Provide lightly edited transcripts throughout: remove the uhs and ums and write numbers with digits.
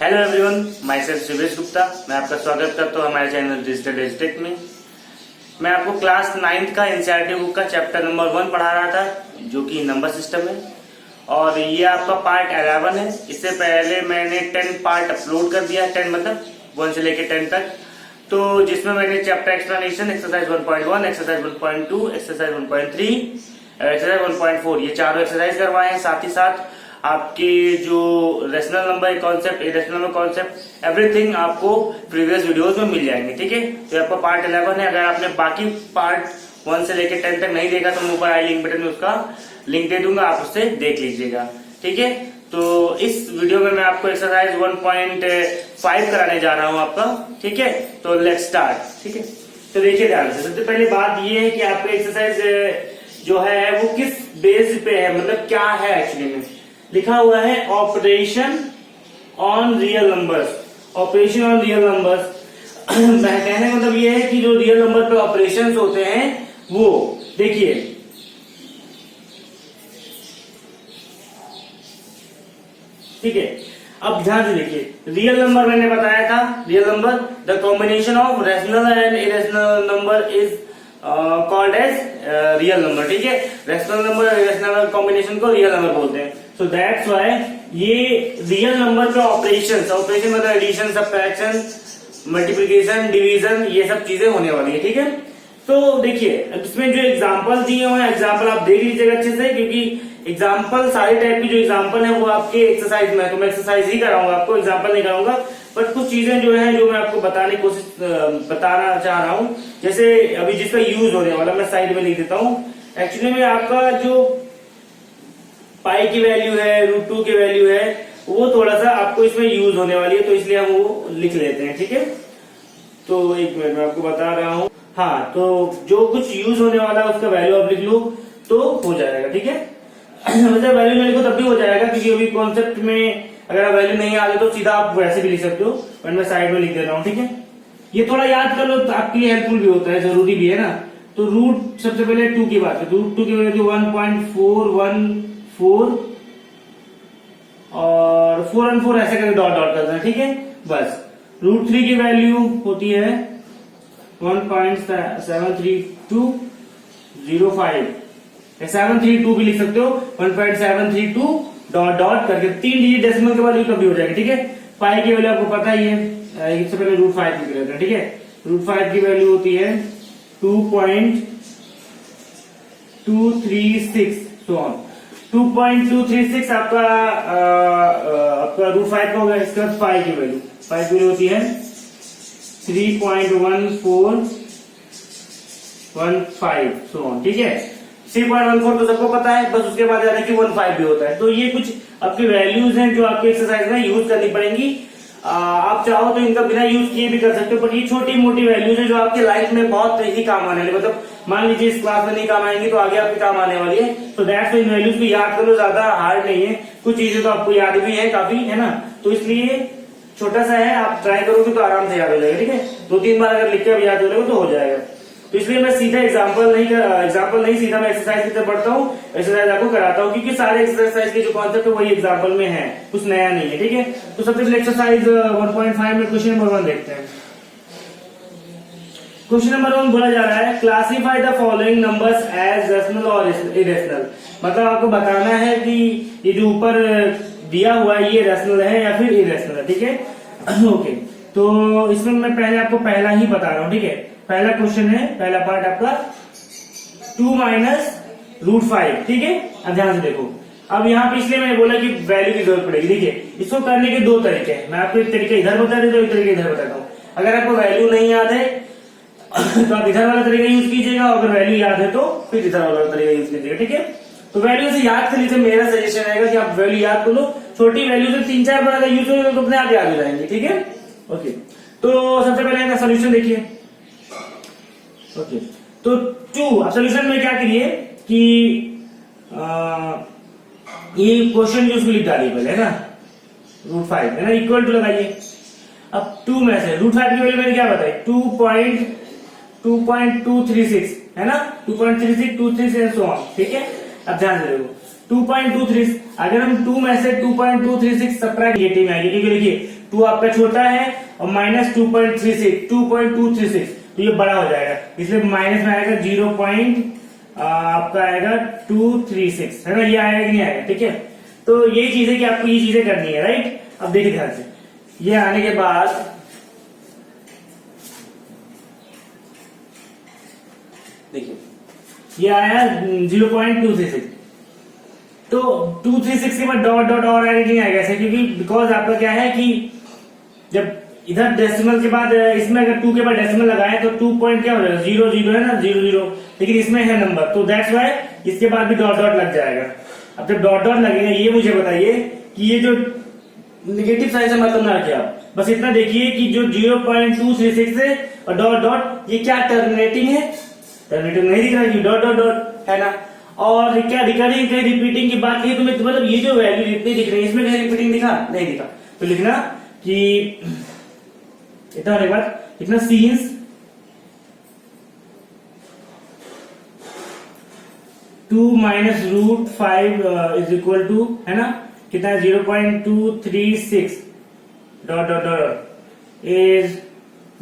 Hello everyone, my self Shivesh Gupta. मैं आपका स्वागत करता हूँ हमारे चैनल डिजिटल एजुटेक में। मैं आपको क्लास 9th का एनसीईआरटी बुक का चैप्टर नंबर 1 पढ़ा रहा था, जो कि नंबर सिस्टम है, और ये आपका पार्ट 11 है। इससे पहले मैंने 10 पार्ट अपलोड कर दिया, 10 मतलब 1 से लेकर 10 तक, तो जिसमें मैंने chapter explanation, exercise 1.1, exercise 1.2, exercise 1.3, exercise 1.4 ये चारों एक्सरसाइज करवाए हैं। साथ ही साथ आपके जो rational number concept, irrational number concept, everything आपको प्रीवियस वीडियोस में मिल जाएंगे। ठीक है, तो आपका पार्ट 11 है। अगर आपने बाकी पार्ट 1 से लेकर 10 तक नहीं देखा तो मैं ऊपर आई लिंक बटन में उसका लिंक दे दूंगा, आप उससे देख लीजिएगा। ठीक है, तो इस वीडियो में मैं आपको एक्सरसाइज 1.5 कराने जा रहा हूं आपका। ठीक है, तो लेट्स स्टार्ट। ठीक है, तो देखिए ध्यान से। सबसे पहले बात ये है कि आपका एक्सरसाइज जो है वो किस बेस पे है, मतलब क्या है एक्चुअली में। लिखा हुआ है operation on real numbers. Operation on real numbers कहने का मतलब ये है कि जो रियल नंबर पे ऑपरेशंस होते हैं वो देखिए, ठीक है। अब ध्यान से देखिए, रियल नंबर मैंने बताया था, real number the combination of rational and irrational number is called as real number. ठीक है, रेशनल नंबर और इरेशनल कॉम्बिनेशन को रियल नंबर बोलते हैं। सो दैट्स व्हाई ये रियल नंबर पे ऑपरेशन मतलब एडिशन, सब्ट्रैक्शन, मल्टीप्लिकेशन, डिवीजन, ये सब चीजें होने वाली है। ठीक है, तो देखिए इसमें जो एग्जांपल दिए हुए हैं, एग्जांपल आप देख लीजिएगा अच्छे से, क्योंकि एग्जांपल सारे टाइप की जो एग्जांपल है वो आपके एक्सरसाइज में है, तो मैं एक्सरसाइज ही कराऊंगा आपको, एग्जांपल नहीं कराऊंगा। बट कुछ चीजें जो है जो मैं आपको बताना चाह रहा हूं, जैसे अभी जिसका यूज होने वाला मैं साइड में लिख देता हूं। एक्चुअली में आपका जो पाई की वैल्यू है, √2 की वैल्यू है, वो थोड़ा सा आपको इसमें यूज होने वाली है, तो इसलिए हम वो लिख लेते हैं। ठीक है, तो एक मिनट में आपको बता रहा हूं। हाँ, तो जो कुछ यूज होने वाला है उसका वैल्यू आप लिख लो तो हो जाएगा। ठीक है, मतलब वैल्यू नहीं लिखो तब भी हो जाएगा, क्योंकि अभी कॉन्सेप्ट में अगर आप वैल्यू नहीं आ रही तो सीधा आप वैसे भी लिख सकते हो, बट मैं साइड में लिख दे रहा हूँ। ठीक है, ये थोड़ा याद कर लो तो आपके लिए हेल्पफुल भी होता है, जरूरी भी है ना। तो रूट सबसे पहले 2 की बात है, √2 की वैल्यू 1.414 और 4 और 4 ऐसे करके डॉट डॉट करते हैं। ठीक है, बस। √3 की वैल्यू होती है 1.73205, 732 भी लिख सकते हो, 1.732 डॉट डॉट करके 3 डिजिट डेसिमल के बाद ये कभी हो जाएगी। ठीक है, पाई की वैल्यू आपको पता ही है, इससे पहले √5 लिख लेते हैं। ठीक है, √5 की वैल्यू होती है 2.236 सो ऑन। 2.236 आपका √5 का होगा। इसके बाद पाई की वैल्यू होती है 3.1415 सो ऑन। ठीक है, 3.14 तो सबको पता है, बस उसके बाद याद है कि 15 भी होता है। तो ये कुछ आपकी वैल्यूज हैं जो आपके एक्सरसाइज में यूज करनी पड़ेंगी। आप चाहो तो इनका बिना यूज किए भी कर सकते हो, बट ये छोटी मोटी वैल्यूज है जो आपके लाइफ में बहुत ही काम आने वाली, मतलब मान लीजिए इस क्लास में नहीं काम आएंगी तो आगे आपके काम आने वाली है। तो दैट्स इन वैल्यूज को याद कर लो, ज्यादा हार्ड नहीं है, कुछ चीजें तो आपको याद भी है काफी, है ना। तो इसलिए छोटा सा है, आप ट्राई करोगे तो आराम से याद हो जाएगा। ठीक है, 2-3 बार अगर लिख के अब याद हो जाएगा तो हो जाएगा। तो इसलिए मैं सीधा एग्जांपल नहीं सीधा मैं एक्सरसाइज की तरफ बढ़ता हूँ, एक्सरसाइज आपको कराता हूँ, क्योंकि सारे एक्सरसाइज के जो कॉन्सेप्ट है वही एग्जांपल में है, कुछ नया नहीं है। ठीक है, तो सबसे पहले एक्सरसाइज 1.5 में क्वेश्चन नंबर 1 देखते हैं। क्वेश्चन नंबर 1 बोला जा रहा है, classify the following numbers as rational और इरेशनल। मतलब आपको बताना है कि ये जो ऊपर दिया हुआ है ये रेशनल है या फिर इरेशनल है। ठीक है, ओके। तो इसमें मैं पहले आपको पहला ही बता रहा हूँ। ठीक है, पहला क्वेश्चन है, पहला पार्ट आपका 2 - √5। ठीक है, अब ध्यान से देखो। अब यहाँ पे इसलिए मैंने बोला कि वैल्यू की जरूरत पड़ेगी। देखिए, इसको करने के 2 तरीके हैं, मैं आपको एक तरीका इधर बता देता हूँ, एक तरीका इधर बताता हूँ। अगर आपको वैल्यू नहीं याद है तो आप इधर वाला तरीका यूज कीजिएगा, अगर वैल्यू याद है तो फिर इधर वाला तरीका यूज कीजिएगा। ठीक है, तो वैल्यू से याद कर लीजिए, मेरा सजेशन रहेगा कि आप वैल्यू याद कर लो। छोटी वैल्यू से 3-4 बार अगर यूज करोगे तो अपने आप याद हो जाएंगे। ठीक है, ओके। तो सबसे पहले इनका सोल्यूशन देखिए। ओके, तो 2 सोल्यूशन में क्या करिए कि ये क्वेश्चन जो उसको लिख डालिए पहले, है ना, √5 है ना, इक्वल टू लगाइए। अब 2 में से √5 की वैल्यू मैंने क्या बताई, 2.236 है ना, 2.36, 236 एंड सो ऑन। ठीक है, अब ध्यान से देखो 2.23, अगर हम 2 में से 2.236 सब्ट्रैक्ट नेगेटिव में आएगी, क्योंकि देखिए 2 आपका छोटा है और माइनस 2.36 तो ये बड़ा हो जाएगा, इसलिए माइनस में आएगा 0. आपका आएगा 236 है ना, ये आएगा कि नहीं आएगा, ठीक है। तो यही चीज है कि आपको ये चीजें करनी है, राइट। अब देखिए ध्यान से, ये आने के बाद देखिए ये आया 0.236, तो 236 के बाद डॉट डॉट और आएगा नहीं आएगा ऐसे, क्योंकि बिकॉज आपका क्या है कि जब इधर डेसिमल के बाद इसमें अगर 2 के बाद डेसिमल लगाए तो 2 पॉइंट क्या हो जाएगा 0 है ना 0, लेकिन इसमें है नंबर, तो दैट्स वाई इसके बाद भी डॉट डॉट लग जाएगा। अब जब डॉट डॉट लगेगा, ये मुझे बताइए कि ये जो नेगेटिव साइन से मतलब ना रखिए आप, बस इतना देखिए कि जो 0.236 है और डॉट डॉट, ये क्या टर्मिनेटिंग है, टर्मिनेटिंग नहीं दिख रहा है, डॉट डॉट डॉट है ना। और क्या रिकरिंग कहीं रिपीटिंग की बात की, तो मतलब ये जो वैल्यू इतनी दिख रही है, इसमें कहीं रिपीटिंग दिखा नहीं दिखा, तो लिखना कि इतना होने के बाद लिखना scenes 2 minus root 5 is equal to है ना कितना है 0.236 dot dot dot is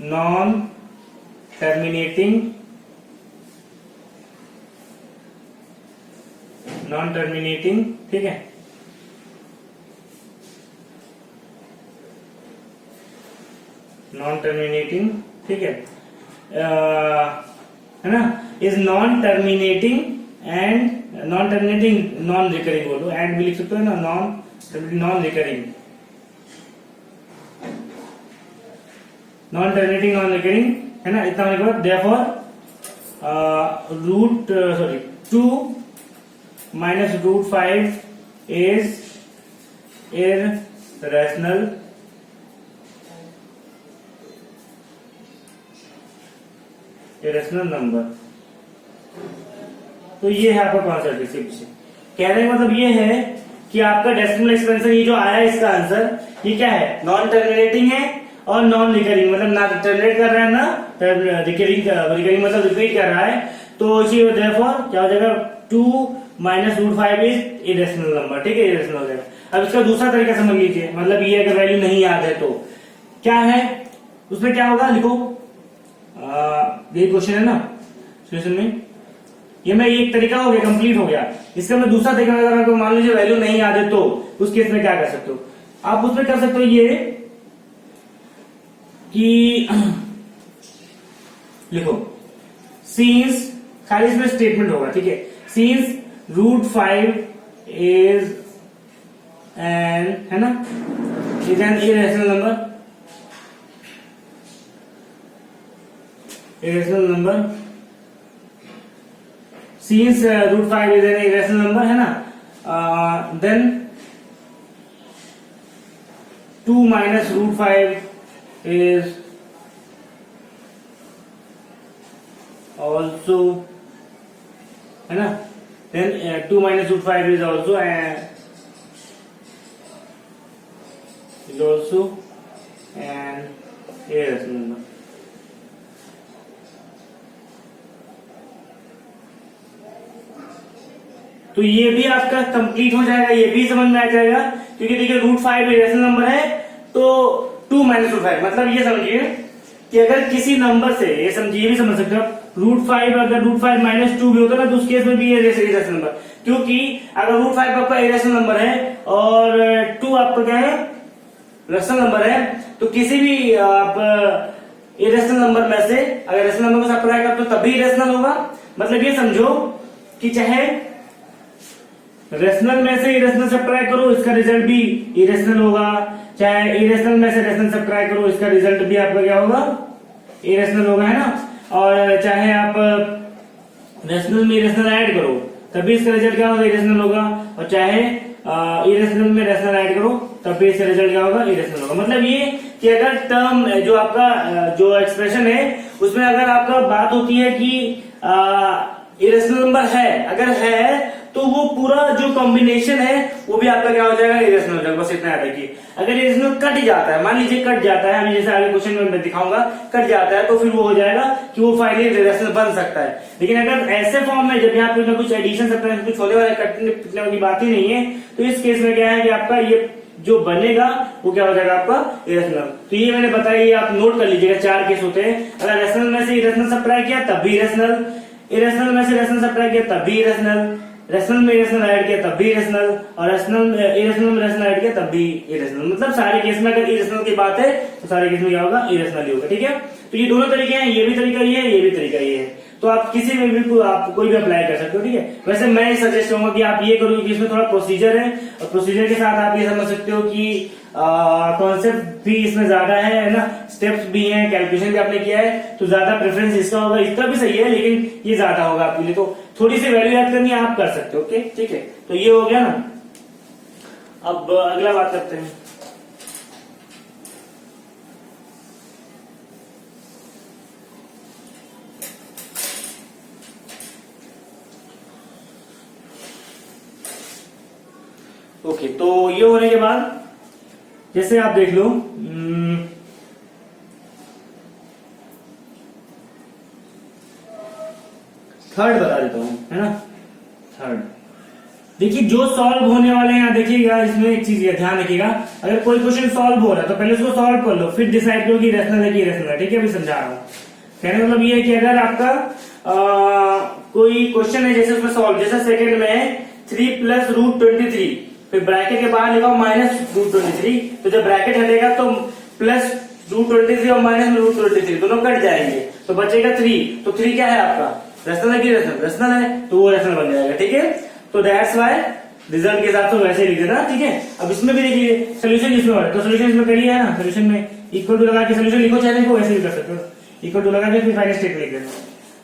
non terminating ठीक है। नॉन टर्मिनेटिंग, ठीक है ना, is non terminating and non recurring बोलो, एंड भी लिख सकते हो ना, नॉन रिकरिंग है ना। इतना होने के बाद therefore root 2 minus root 5 is irrational number. तो ये है आपका कॉन्सेप्ट। इसके पीछे कहने का मतलब ये है कि आपका डेसिमल एक्सपेंशन ये जो आया है इसका आंसर ये क्या है, नॉन टर्मिनेटिंग है और नॉन रिकरिंग, मतलब ना टर्मिनेट कर रहा है ना रिकरिंग मतलब रिपीट कर रहा है। तो इसी देयरफॉर क्या हो जाएगा 2 minus root 5 is irrational number, ठीक है, इरेशनल हो जाएगा। अब इसका दूसरा तरीका समझ लीजिए, मतलब ये अगर वैल्यू नहीं याद है तो क्या है, उसमें क्या होगा लिखो, ये क्वेश्चन है ना सॉल्यूशन में, ये मैं एक तरीका हो गया, कंप्लीट हो गया। इसका मैं दूसरा तरीका, अगर आपको मान लीजिए वैल्यू नहीं याद है तो उस केस में क्या कर सकते हो आप, उसमें कर सकते हो ये कि लिखो सीन्स, खाली इसमें स्टेटमेंट होगा, ठीक है, सीन्स रूट 5 इज एन है ना, is an irrational number, since root 5 is an irrational number है ना, then 2 minus root 5 is also है ना, then 2 minus root 5 is also an irrational number। तो ये भी आपका कंप्लीट हो जाएगा, ये भी समझ में आ जाएगा, क्योंकि देखिए रूट 5 इरेशनल नंबर है तो 2 माइनस रूट 5, मतलब ये समझिए कि अगर किसी नंबर से, ये समझिए, ये भी समझ सकते हो रूट 5, अगर रूट 5 माइनस 2 भी होता ना तो उस केस में भी इरेशनल नंबर, क्योंकि अगर रूट 5 आपका इरेशनल नंबर है और 2 आपका क्या है रेशनल नंबर है, तो किसी भी आप इरेशनल नंबर में से अगर रेशनल नंबर को सब्ट्रैक्ट करते हो तभी इरेशनल होगा। मतलब ये समझो कि चाहे रेशनल में से इरेशनल सब्ट्रैक्ट करो इसका रिजल्ट भी इरेशनल होगा, चाहे इरेशनल में से रेशनल सब्ट्रैक्ट करो इसका रिजल्ट भी आपका क्या होगा, इरेशनल होगा, है ना। और चाहे आप रेशनल में इरेशनल ऐड करो तभी इसका रिजल्ट क्या होगा, इरेशनल होगा, और चाहे इरेशनल में रेशनल ऐड करो तब भी इसका रिजल्ट क्या होगा, इरेशनल होगा। मतलब ये कि अगर टर्म जो आपका जो एक्सप्रेशन है उसमें अगर आपका बात होती है कि इरेशनल नंबर है, अगर है तो वो पूरा जो कॉम्बिनेशन है वो भी आपका क्या हो जाएगा, इरेशनल हो जाएगा। बस इतना याद रखिए। अगर इरेशनल कट जाता है, मान लीजिए कट जाता है, अभी जैसे आगे क्वेश्चन में मैं दिखाऊंगा, कट जाता है तो फिर वो हो जाएगा कि वो फाइनली इरेशनल बन सकता है। लेकिन अगर ऐसे फॉर्म में जब यहाँ पे कुछ एडिशन सब्ट्रैक्शन कुछ होने वाला, कटने पिटने की बात ही नहीं है, तो इस केस में क्या है कि आपका ये जो बनेगा वो क्या हो जाएगा आपका इरेशनल। तो ये मैंने बताया, ये आप नोट कर लीजिएगा, 4 केस होते हैं। अगर रेशनल में से इरेशनल सब्ट्रैक्ट किया तब भी इरेशनल, इरेशनल में से रेशनल सब्ट्रैक्ट किया तब भी इरेशनल, रेशनल में इरेशनल ऐड किया तब भी इरेशनल, और इरेशनल में रेशनल ऐड किया तब भी इरेशनल। मतलब सारे केस में अगर इरेशनल की बात है तो सारे केस में क्या होगा, इरेशनल ही होगा। ठीक है, तो ये दोनों तरीके हैं, ये भी तरीका ये है, ये भी तरीका ये है। तो आप किसी में भी आप कोई भी अप्लाई कर सकते हो। ठीक है, वैसे मैं सजेस्ट करूंगा कि आप ये करो कि इसमें थोड़ा प्रोसीजर है, और प्रोसीजर के साथ आप ये समझ सकते हो कि कॉन्सेप्ट भी इसमें ज्यादा है ना, स्टेप्स भी हैं, कैलकुलेशन भी आपने किया है, तो ज्यादा प्रेफरेंस इसका होगा। इसका भी सही है लेकिन ये ज्यादा होगा आपके लिए, तो थोड़ी सी वैल्यू याद करनी है, आप कर सकते हो। ओके, ठीक है, तो ये हो गया ना। अब अगला बात करते हैं। ओके, तो ये होने के बाद जैसे आप देख लो, थर्ड बता देता हूं, है ना। थर्ड देखिए, जो सॉल्व होने वाले हैं, देखिएगा इसमें एक चीज ध्यान रखिएगा, अगर कोई क्वेश्चन सॉल्व हो रहा है तो पहले उसको सॉल्व कर लो, फिर डिसाइड करो कि रेशनल है कि इरेशनल है। ठीक है, अभी समझा रहा हूं। कहने का मतलब ये है कि अगर आपका कोई क्वेश्चन है, जैसे उसमें सॉल्व, जैसे सेकंड में है 3 + √23, फिर ब्रैकेट के बाहर लिखा -√23, तो जब ब्रैकेट हटेगा तो +√23 और -√23 दोनों कट जाएंगे, तो बचेगा 3। तो 3 क्या है आपका, रेशनल है कि इरेशनल, रेशनल है, तो वो रेशनल बन जाएगा। ठीक है, तो दैट्स वाई रिजल्ट के हिसाब से वैसे लिख देना। ठीक है, अब इसमें भी देखिए सोल्यूशन इसमें हो रहा है, तो सोल्यूशन इसमें कर लिया है ना, सोल्यूशन में इक्वल टू लगा के सोल्यूशन लिखो, चाहे लिखो, वैसे भी कर सकते हो, इक्वल टू लगा के फिर फाइनल स्टेटमेंट लिख देना।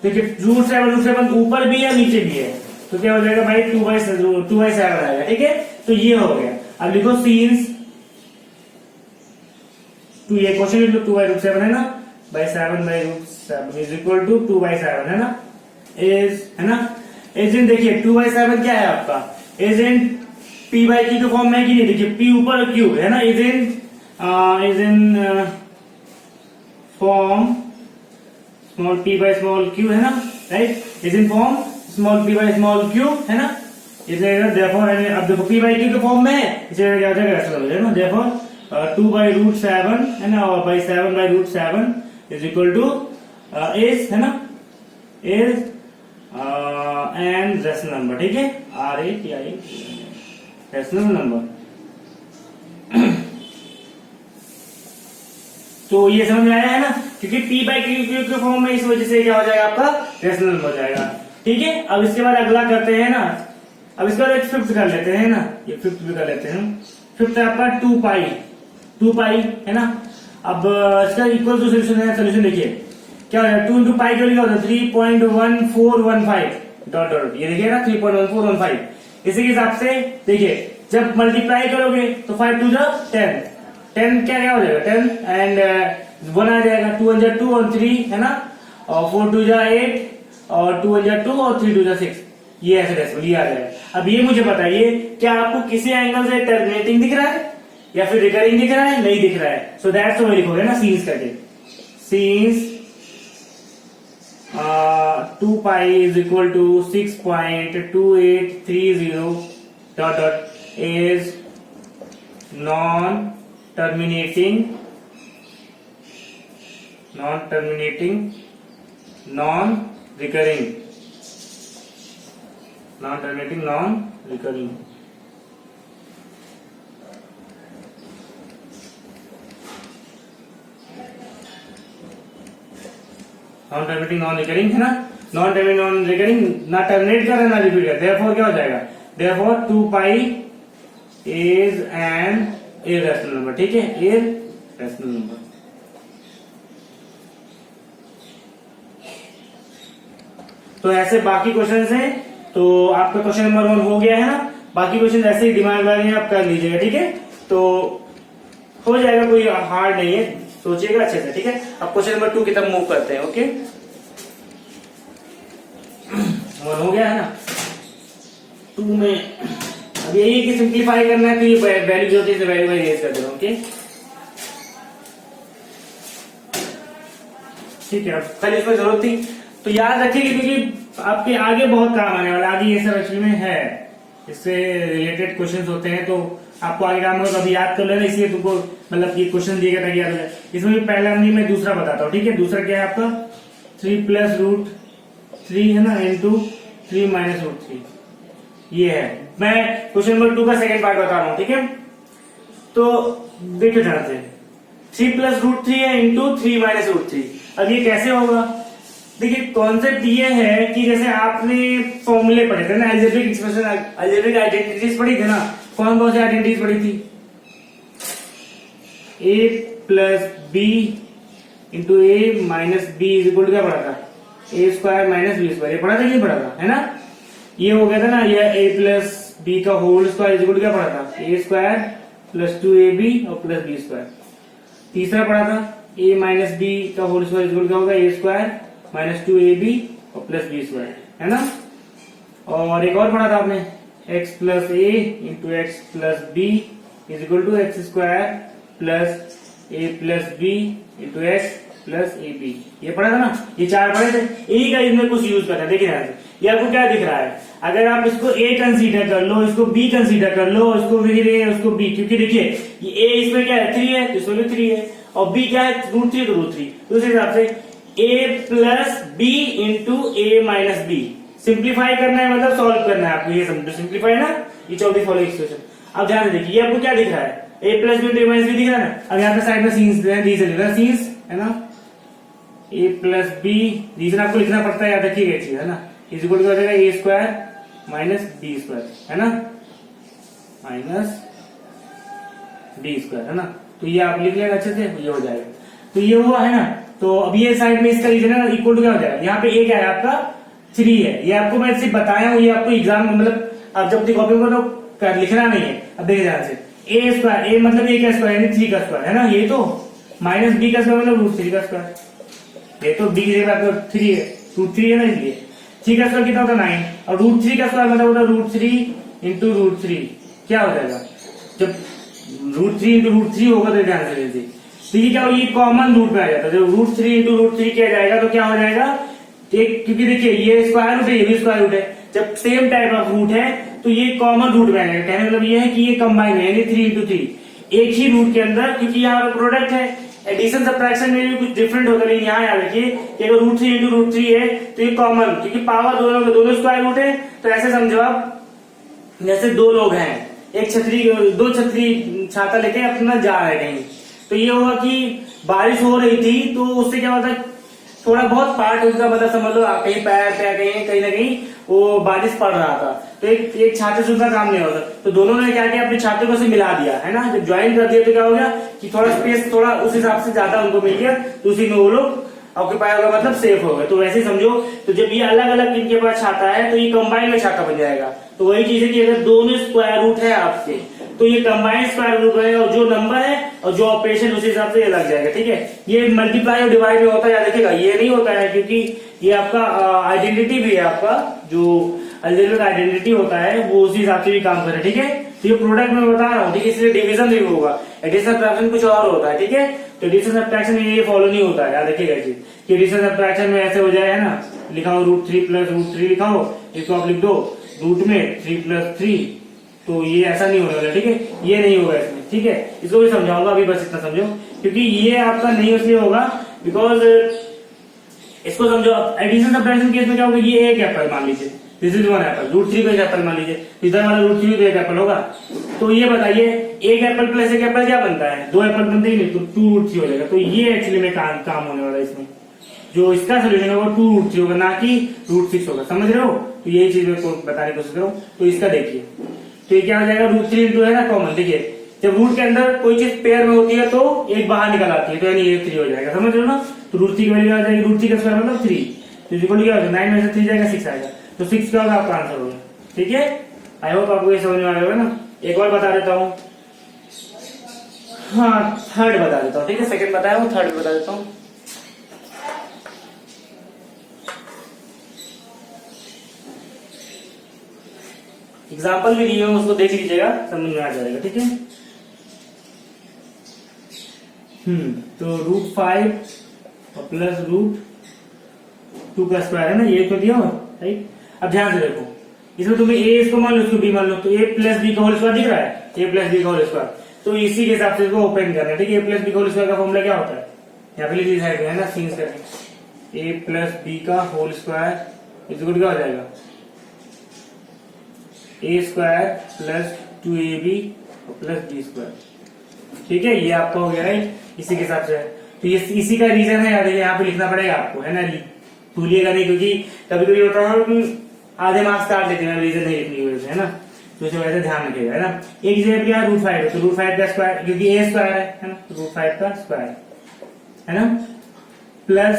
देखिए √7 ऊपर भी है नीचे भी है, तो क्या हो जाएगा भाई, 2/7 आएगा। ठीक है, तो ये हो गया। अब लिखो सीन्स 2, ये क्वेश्चन लिख लो, 2/7 है ना, /7 इज इक्वल टू 2/7 है ना, है ना। इज इन देखिए 2/7 क्या है आपका, इज इन p/q के फॉर्म में है कि नहीं, देखिए p ऊपर q है ना, is in form small p/q है ना, right, is in form small p/q है ना, इसलिए therefore, अब देखो p/q के फॉर्म में है, इसलिए क्या हो जाएगा, ऐसा हो जाएगा। therefore 2/√7 है ना, और 7/√7 इज इक्वल टू इज, है ना, इज एंड रेशनल नंबर। ठीक है, RATI रेशनल नंबर। तो ये समझ में आया है ना, क्योंकि p/q के फॉर्म में, इस वजह से क्या हो जाएगा आपका, रेशनल नंबर हो जाएगा। ठीक है, अब इसके बाद अगला करते हैं ना, अब इसके बाद एक फिफ्थ कर लेते हैं ना, ये फिफ्थ भी कर लेते हैं। फिफ्थ है आपका 2π है ना। अब इसका इक्वल टू सोल्यूशन है, सोल्यूशन देखिए क्या हो जाएगा, 2 × π क्या होता है, 3.1415 डॉट डॉट, ये देखिए ना 3.1415। इसी के हिसाब से देखिए, जब मल्टीप्लाई करोगे तो 5 × 2 = 10, 10 क्या हो जाएगा, 10 एंड 1 आ जाएगा, 2 × 2 और 3 है ना, और 4 × 2 = 8 और 2 × 2 और 3 × 2 = 6, ये ऐसे रेशनल ये आ जाएगा। अब ये मुझे बताइए, क्या आपको किसी एंगल से टर्मिनेटिंग दिख रहा है या फिर रिकरिंग दिख रहा है, नहीं दिख रहा है, सो दैट्स व्हाई लिखोगे ना सीन्स करके, scenes 2π is equal to 6.2830 dot dot is non-terminating, non-recurring, non-terminating, non-recurring। Non terminating non recurring है ना, नॉन टर्मिनेटिंग नॉन रिकरिंग, ना टर्मिनेट कर रहा है ना रिपीट कर, देयरफॉर क्या हो जाएगा, therefore 2π is an irrational number. ठीक है, इरेशनल नंबर। तो ऐसे बाकी क्वेश्चंस हैं, तो आपका क्वेश्चन नंबर 1 हो गया है ना, बाकी क्वेश्चन ऐसे ही दिमाग लगा आप कर लीजिएगा। ठीक है, तो हो जाएगा, कोई हार्ड नहीं है, सोचिएगा अच्छे से। ठीक है, अब क्वेश्चन नंबर 2 की तरफ मूव करते हैं। ओके, 1 हो गया है ना। 2 में अब यही कि सिंप्लीफाई करना है, तो ये वैल्यू जो होती है वैल्यू में रेज कर दे रहा हूँ। ओके ठीक है, अब कल इसमें जरूरत थी तो याद रखिए, क्योंकि आपके आगे बहुत काम आने वाला, आगे ये सब एक्चुअली में है, इससे रिलेटेड क्वेश्चंस होते हैं, तो आपको आगे काम होगा, अभी याद कर लेना, इसलिए तुमको मतलब ये क्वेश्चन दिए गए ताकि याद हो जाए। इसमें भी पहला नहीं, मैं दूसरा बताता हूँ, ठीक है। दूसरा क्या है आपका 3 प्लस रूट 3 है ना, इंटू 3 माइनस रूट 3, ये है। मैं क्वेश्चन नंबर 2 का सेकंड पार्ट बता रहा हूँ, ठीक है। तो देखिए ध्यान से, 3 प्लस रूट 3 है इंटू 3 माइनस रूट 3। अब ये कैसे होगा, देखिए कॉन्सेप्ट ये है कि जैसे आपने फॉर्मूले पढ़े थे ना, अलजेब्रिक एक्सप्रेशन, अलजेब्रिक आइडेंटिटीज पढ़ी थी ना, कौन कौन सी आइडेंटिटीज पढ़ी थी, a plus B into A minus B is equal to क्या पढ़ा था, A square minus B square, ये पढ़ा था कि नहीं पढ़ा था, है ना। ये हो गया था ना, ये a प्लस बी का whole square is equal to क्या पढ़ा था, ए स्क्वायर प्लस 2ab और प्लस बी स्क्वायर। तीसरा पढ़ा था a माइनस बी का होल स्क्वायर इज इक्वल क्या होगा, ए स्क्वायर माइनस 2ab और प्लस बी स्क्वायर, है ना। और एक और पढ़ा था आपने, x plus A into X plus B is equal to X square plus A plus B into X plus A B, ये पढ़ा था ना। ये 4 पढ़े थे, यही का इसमें कुछ यूज करना है। देखिए ध्यान से, ये आपको क्या दिख रहा है, अगर आप इसको a कंसीडर कर लो, इसको b कंसीडर कर लो, इसको फिर a, उसको b, क्योंकि देखिए ये a इसमें क्या है 3 है, तो इसमें भी 3 है, और b क्या है रूट 3, तो रूट 3, तो उस हिसाब से a plus B into A minus B. Simplify करना है मतलब सॉल्व करना है आपको, ये समझो सिंप्लीफाई ना, ये 24 फॉलोइंग एक्सप्रेशन। अब ध्यान से देखिए, ये आपको क्या दिख रहा है, a plus B into A minus B दिख रहा है ना। अब यहाँ पे साइड में सीन्स दी से लिख रहा है, सीन्स है ना, a प्लस बी, रीजन आपको लिखना पड़ता है, याद रखिएगा चीज, है ना। इज इक्वल टू हो जाएगा ए स्क्वायर माइनस बी स्क्वायर, है ना, माइनस बी स्क्वायर, है ना। तो ये आप लिख लेना अच्छे से, ये हो जाएगा। तो ये हुआ है ना, तो अब ये साइड में इसका रीजन है ना, इक्वल टू क्या हो जाएगा, यहाँ पे a क्या है आपका 3 है, ये आपको मैं सिर्फ बताया हूँ, ये आपको एग्जाम में मतलब आप जब कॉपी को तो लिखना नहीं है। अब देखिए ध्यान से, ए स्क्वायर, ए मतलब ए का स्क्वायर यानी 3 का स्क्वायर, है ना, ये तो माइनस बी का स्क्वायर मतलब रूट 3 का स्क्वायर, ये तो बी की जगह आपका 3 है, रूट 3 है ना, इसलिए 3 का स्क्वायर कितना होता है 9, और रूट 3 का स्क्वायर मतलब होता है रूट 3 इंटू रूट 3, क्या हो जाएगा, जब रूट 3 इंटू रूट 3 होगा तो ध्यान से लीजिए, तो ये क्या हो, ये कॉमन रूट में आ जाता है, जब रूट 3 इंटू रूट 3 किया जाएगा तो क्या हो जाएगा, एक, क्योंकि देखिए ये स्क्वायर रूट है, ये भी स्क्वायर रूट है, जब सेम टाइप ऑफ रूट है तो ये कॉमन रूट में आ जाएगा। कहने मतलब ये है कि ये कंबाइन है, यानी 3 इंटू 3 एक ही रूट के अंदर, क्योंकि यहाँ पर प्रोडक्ट है, एडिशन सब्ट्रैक्शन में भी कुछ डिफरेंट होता है, लेकिन यहाँ याद रखिए कि अगर रूट 3 इंटू रूट 3 है तो ये कॉमन, क्योंकि पावर दोनों स्क्वायर रूट है, तो ऐसे समझो आप जैसे 2 लोग हैं, एक छतरी, 2 छतरी छाता लेके अपना जा रहे हैं कहीं, तो ये हुआ कि बारिश हो रही थी, तो उससे क्या होता है थोड़ा बहुत पार्ट उनका मतलब समझ लो कहीं पैर पे कहीं ना कहीं वो बारिश पड़ रहा था, तो एक छाते से उनका काम नहीं होता, तो दोनों ने क्या किया अपने छाते को से मिला दिया, है ना। जब ज्वाइन कर दिया तो क्या हो गया कि थोड़ा स्पेस थोड़ा उस हिसाब से ज्यादा उनको मिल गया, तो उसी में वो लोग ऑक्यूपाई होगा, मतलब सेफ हो गए। तो वैसे ही समझो, तो जब ये अलग अलग इनके पास छाता है तो ये कंबाइन में छाता बन जाएगा। तो वही चीज है कि अगर दोनों स्क्वायर रूट है आपके तो ये कंबाइंड स्क्वायर रूट है, और जो नंबर है और जो ऑपरेशन उस हिसाब से ये लग जाएगा, ठीक है। ये मल्टीप्लाई और डिवाइड में होता है, याद रखिएगा, ये नहीं होता है, क्योंकि ये आपका आइडेंटिटी भी है, आपका जो अलजेब्रिक आइडेंटिटी होता है वो उसी हिसाब से भी काम करे, ठीक है। तो ये प्रोडक्ट में बता रहा हूँ, ठीक है, इसलिए डिवीजन भी होगा, एडिशन सब्ट्रैक्शन कुछ और होता है, ठीक है। तो एडिशन सब्ट्रैक्शन में ये फॉलो नहीं होता है, याद रखिएगा चीज कि एडिशन सब्ट्रैक्शन में ऐसे हो जाए, है ना, लिखा हो रूट 3 प्लस रूट 3 लिखा हो, इसको आप लिख दो रूट में 3 प्लस 3, तो ये ऐसा नहीं होने वाला, ठीक है, ये नहीं होगा इसमें, ठीक है। इसको भी समझाऊंगा, अभी बस इतना समझो, क्योंकि ये आपका नहीं इसलिए होगा बिकॉज इसको समझो। एडिशन सब्ट्रैक्शन केस में क्या होगा, ये एक एप्पल मान लीजिए, दिस इज 1 एप्पल, रूट 3 को एक एप्पल मान लीजिए, इधर वाला रूट 3 तो एक एप्पल होगा, तो ये बताइए एक एप्पल प्लस एक एप्पल क्या बनता है, 2 एप्पल बनते ही नहीं, तो 2 रूट 3 हो जाएगा। तो ये एक्चुअली में काम होने वाला है इसमें, जो इसका सोल्यूशन होगा 2 रूट 3 होगा, ना कि रूट 6 होगा, समझ रहे हो। तो यही चीज मैं बताने की कोशिश करूँ। तो इसका देखिए, तो ये क्या हो जाएगा, रूट 3 इंटू है ना कॉमन, देखिए जब रूट के अंदर कोई चीज पेयर में होती है तो एक बाहर निकल आती है, तो यानी ये 3 हो जाएगा, समझ रहे हो ना। तो रूट 3 की वैल्यू आ जाएगी, रूट 3 का स्क्वायर मतलब 3, तो इक्वल क्या होगा 9 में से 3 जाएगा 6 आएगा, तो 6 क्या होगा आपका आंसर होगा, ठीक है। आई होप आपको ये समझ में आ गया ना। एक और बता देता हूँ, हाँ थर्ड बता देता हूँ, ठीक है, सेकंड बताया हूँ, थर्ड बता देता हूँ। एग्जाम्पल भी दिए हैं, उसको देख लीजिएगा, समझ में आ जाएगा। ठीक है, तो √5 और प्लस √2 का स्क्वायर है ना, ये तो दिया हुआ, राइट। अब ध्यान से देखो, इसमें तुम्हें ए इसको मान लो, इसको बी मान लो, तो a प्लस बी का होल स्क्वायर दिख रहा है, a प्लस बी का होल स्क्वायर। तो इसी के हिसाब से इसको ओपन करना है। ठीक है, a प्लस बी का होल स्क्वायर का फॉर्मूला क्या होता है, यहाँ पे लिख दी साइड में है ना, सीन करके a प्लस बी का होल स्क्वायर इक्वल क्या हो जाएगा, a square plus 2ab plus b square. ठीक है, ये आपका हो गया है, इसी के हिसाब से। तो ये इसी का रीजन है, याद है, यहाँ पे लिखना पड़ेगा आपको, है ना, भूलिएगा नहीं, क्योंकि कभी कभी होता है आधे मार्क्स काट देते हैं रीजन नहीं लिखने की वजह से, है ना, तो इसे वजह ध्यान रखिएगा, है ना। एक जगह क्या है √5 है, तो √5 का स्क्वायर, क्योंकि a स्क्वायर है ना, √5 का स्क्वायर, है ना, प्लस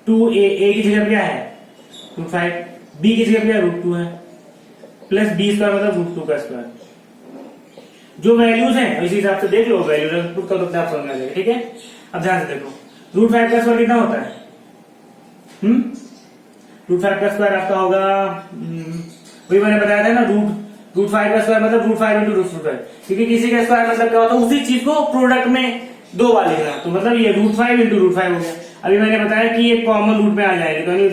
2a की जगह क्या है √5, b की जगह क्या √2 है, प्लस b स्क्वायर मतलब √2 का स्क्वायर। जो वैल्यूज हैं इसी हिसाब से देख लो, वैल्यू पुट कर दो, अपने आप समझ में आ जाएगा। ठीक है, अब ध्यान से देखो, √5 का स्क्वायर कितना होता है, √5 का स्क्वायर आपका होगा, वही मैंने बताया था ना, √5 का स्क्वायर मतलब √5 इंटू √5, क्योंकि किसी का स्क्वायर मतलब क्या होता है, उसी चीज को प्रोडक्ट में दो बार लिखना, तो मतलब ये √5 इंटू √5 हो गया। अभी मैंने बताया कि ये कॉमन रूट में आ जाएगी, तो यानी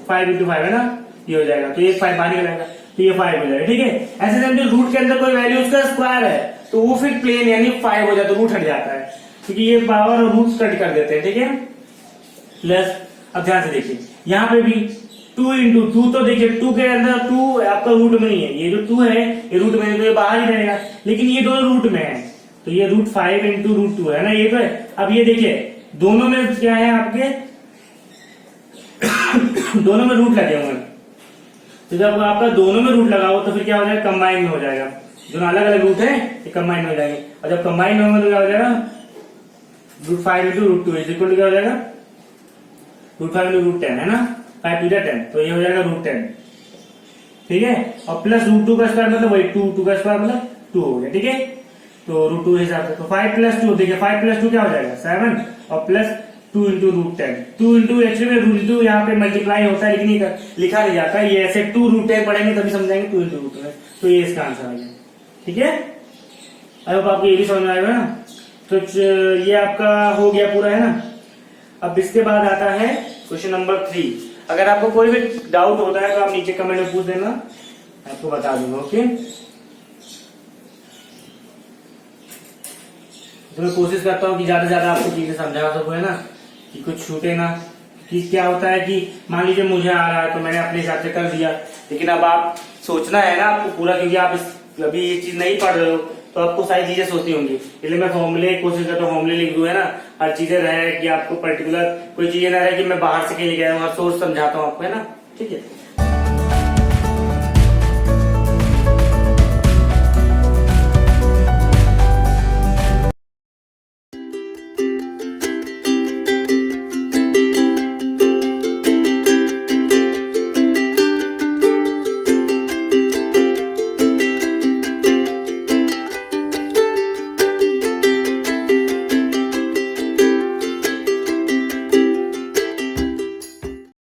5 इंटू 5 है ना, ये हो जाएगा, तो ये 5 बाहर निकलेगा, तो ये 5 हो जाएगा। ठीक है, ऐसे टाइम जो रूट के अंदर कोई वैल्यू उसका स्क्वायर है, तो वो फिर प्लेन यानी 5 हो जाता है, रूट हट जाता है, क्योंकि ये पावर और रूट कट कर देते हैं। ठीक है, प्लस अब ध्यान से देखिए, यहाँ पे भी 2 इंटू 2, तो देखिए 2 के अंदर 2 आपका रूट में नहीं है, ये जो 2 है ये रूट में है, तो ये बाहर ही रहेगा, लेकिन ये दोनों रूट में है, तो ये √5 इंटू √2 है ना, ये तो है। अब ये देखिए दोनों में क्या है आपके दोनों में रूट लगे हुए हैं, तो जब आपका दोनों में रूट लगा हो तो फिर क्या हो जाएगा, कंबाइन में हो जाएगा, जो अलग अलग रूट है ये कंबाइन हो जाएंगे, और जब कंबाइन होंगे तो क्या हो जाएगा, √5 इंटू √2 इज इक्वल टू क्या हो जाएगा, √5 इंटू √10 है ना, 5 टू 10, तो ये हो जाएगा √10। ठीक है, और प्लस √2 का स्क्वायर मतलब वही 2 का स्क्वायर मतलब 2 हो गया। ठीक है, तो √2 हिसाब से, तो 5 प्लस 2, देखिए 5 प्लस 2 क्या हो जाएगा 7, और प्लस 2 इंटू √10, 2 इंटू एक्चुअली √2 यहाँ पे मल्टीप्लाई होता है, लेकिन ये लिखा नहीं जाता, ये ऐसे 2 √10 पढ़ेंगे तभी समझाएंगे 2 इंटू √10, तो ये इसका आंसर आ गया। ठीक है, अब आपको ये भी समझ में आएगा ना, तो ये आपका हो गया पूरा, है ना। अब इसके बाद आता है क्वेश्चन नंबर 3। अगर आपको कोई भी डाउट होता है तो आप नीचे कमेंट में पूछ देना, आपको बता दूंगा। ओके, तो मैं कोशिश करता हूँ कि ज्यादा से ज्यादा आपको चीजें समझा सकूं, है ना, कि कुछ छूटे ना। कि क्या होता है कि मान लीजिए मुझे आ रहा है तो मैंने अपने हिसाब से कर दिया, लेकिन अब आप सोचना है ना आपको पूरा, क्योंकि आप अभी ये चीज नहीं पढ़ रहे हो तो आपको सारी चीजें सोचनी होंगी, इसलिए मैं फॉर्मूले कोशिश करता हूँ फॉर्मूले लिख दूं, है ना, हर चीजें रहे कि आपको पर्टिकुलर कोई चीजें ना रहे कि मैं बाहर से कहीं लेके आया हूँ, हर सोर्स समझाता हूँ आपको, है ना। ठीक है।